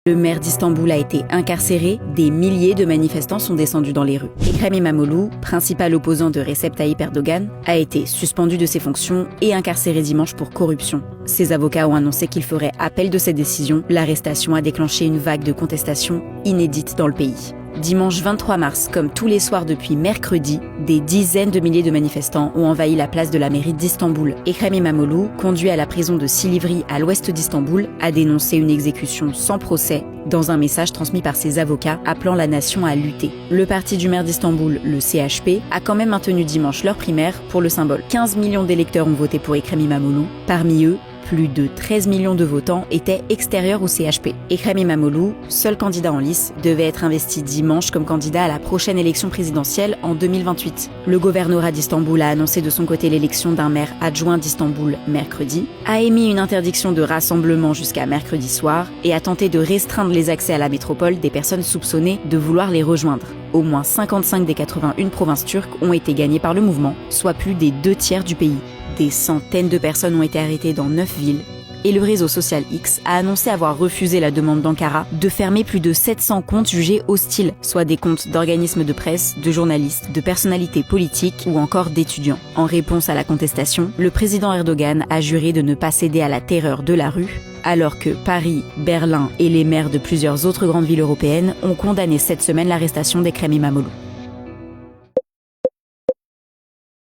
Le maire d'Istanbul a été incarcéré, des milliers de manifestants sont descendus dans les rues. Ekrem İmamoğlu, principal opposant de Recep Tayyip Erdogan, a été suspendu de ses fonctions et incarcéré dimanche pour corruption. Ses avocats ont annoncé qu'ils feraient appel de cette décision. L'arrestation a déclenché une vague de contestation inédite dans le pays. Dimanche 23 mars, comme tous les soirs depuis mercredi, des dizaines de milliers de manifestants ont envahi la place de la mairie d'Istanbul. Ekrem İmamoğlu, conduit à la prison de Silivri à l'ouest d'Istanbul, a dénoncé une exécution sans procès dans un message transmis par ses avocats appelant la nation à lutter. Le parti du maire d'Istanbul, le CHP, a quand même maintenu dimanche leur primaire pour le symbole. 15 millions d'électeurs ont voté pour Ekrem İmamoğlu. Parmi eux, plus de 13 millions de votants étaient extérieurs au CHP. Ekrem İmamoğlu, seul candidat en lice, devait être investi dimanche comme candidat à la prochaine élection présidentielle en 2028. Le gouvernorat d'Istanbul a annoncé de son côté l'élection d'un maire adjoint d'Istanbul mercredi, a émis une interdiction de rassemblement jusqu'à mercredi soir et a tenté de restreindre les accès à la métropole des personnes soupçonnées de vouloir les rejoindre. Au moins 55 des 81 provinces turques ont été gagnées par le mouvement, soit plus des 2/3 du pays. Des centaines de personnes ont été arrêtées dans 9 villes et le réseau social X a annoncé avoir refusé la demande d'Ankara de fermer plus de 700 comptes jugés hostiles, soit des comptes d'organismes de presse, de journalistes, de personnalités politiques ou encore d'étudiants. En réponse à la contestation, le président Erdogan a juré de ne pas céder à la terreur de la rue, alors que Paris, Berlin et les maires de plusieurs autres grandes villes européennes ont condamné cette semaine l'arrestation d'Ekrem İmamoğlu.